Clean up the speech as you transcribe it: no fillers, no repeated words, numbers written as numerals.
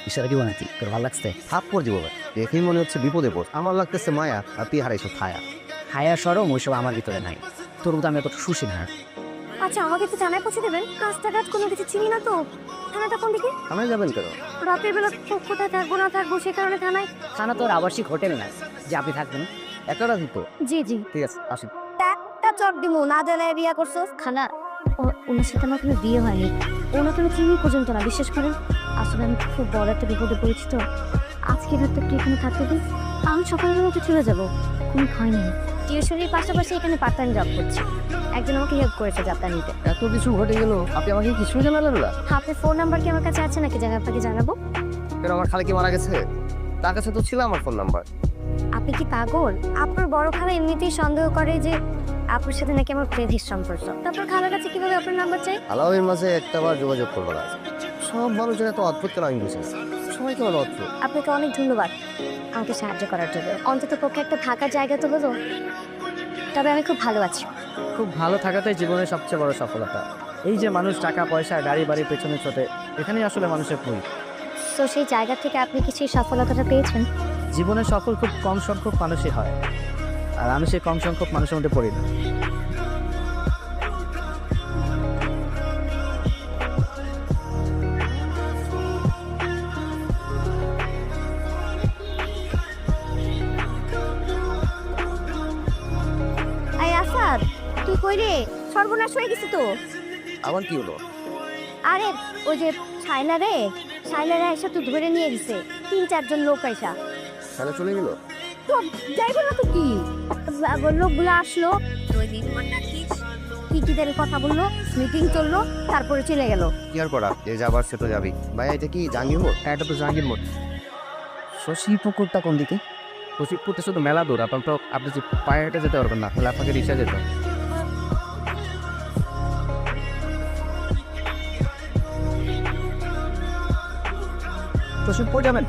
ইশারা দিব নাকি তোর ভালো লাগছে? থাপ্পড় দিব ভাই, দেখেই মনে হচ্ছে বিপদে পড়। আমার লাগতেছে মায়া, আর তুই হারাইছো ছায়া। হায়া সরম ওইসব আমার ভিতরে নাই। তোর তো আমি এত সুশী না। আচ্ছা আমাকে একটু থানায় পৌঁছে দেবেন? রাস্তাঘাট কোনো কিছু চিনি না তো। থানাটা কোন দিকে? থানায় যাবেন কেন? রাতের বেলা কোথায় থাকবো না থাকবো সে কারণে থানায়। থানা তোর আবাসিক হোটেল না যে আপনি থাকবেন। একটা রাত তো। জি জি। ঠিক আছে, আসেন। একটা চট দিমু, না জানায় বিয়া করছো খানা। ওনার সাথে আমার কোনো বিয়ে হয়নি, ওনাকে আমি চিনি পর্যন্ত না, বিশ্বাস করেন। আসলে আমি খুব বড় একটা বিপদে পড়েছি তো। আজকে রাতটা একটু এখানে থাকতে দিন, আমি সকালের মতো চলে যাবো। কোনো ভয় নেই। টিউশনের পাশাপাশি এখানে পার্ট টাইম জব করছি। একজন আমাকে হেল্প করেছে যাত্রা নিতে। এত কিছু ঘটে গেল, আপনি আমাকে কিছুই জানালেন না? আপনার ফোন নাম্বার কি আমার কাছে আছে নাকি জানা আপনাকে জানাবো? কেন, আমার খালা কি মারা গেছে? তার কাছে তো ছিল আমার ফোন নাম্বার। আপনি কি পাগল? আপনার বড় খালা এমনিতেই সন্দেহ করে যে আপনার সাথে নাকি আমার প্রেমের সম্পর্ক। তারপর খালার কাছে কিভাবে আপনার নাম্বার চাই? আলাউয়ের মাঝে একটা বার যোগাযোগ করবো না। সব মানুষের এত অদ্ভুত কেন আমি বুঝি না। সবাই তো অদ্ভুত। আপনাকে অনেক ধন্যবাদ আমাকে সাহায্য করার জন্য। অন্তত পক্ষে একটা থাকার জায়গা তো হলো। তবে আমি খুব ভালো আছি। খুব ভালো থাকাটাই জীবনের সবচেয়ে বড় সফলতা। এই যে মানুষ টাকা পয়সা গাড়ি বাড়ির পেছনে ছোটে, এখানেই আসলে মানুষের ভুল। তো সেই জায়গা থেকে আপনি কি সেই সফলতাটা পেয়েছেন? জীবনে সফল খুব কম সংখ্যক মানুষই হয়, আর আমি সেই কম সংখ্যক মানুষের মধ্যে পড়ি না। আই আসাদ, তুই কই রে? সর্বনাশ হয়ে গেছে তো। আবার কি হলো? আরে ওই যে শাইলারে এসে তো ধরে নিয়ে গেছে 3-4 জন লোক আইসা। তাহলে চলে গেল? তো যাইবো না তো কি? লোকগুলো আসলো, কি কি কথা বললো, মিটিং চললো, তারপরে চলে গেল। কি আর করা, যে যাবার সে তো যাবি। ভাই এটা কি জাহাঙ্গীর মোড়? এটা তো জাহাঙ্গীর মোড়। শশী পুকুরটা কোন দিকে? পশ্চিমপুরতে শুধু মেলা দূর, আপনার তো আপনি যে পায়ে হেঁটে যেতে পারবেন না, তাহলে আপনাকে রিক্সা যেতে হবে। শশীপুর যাবেন?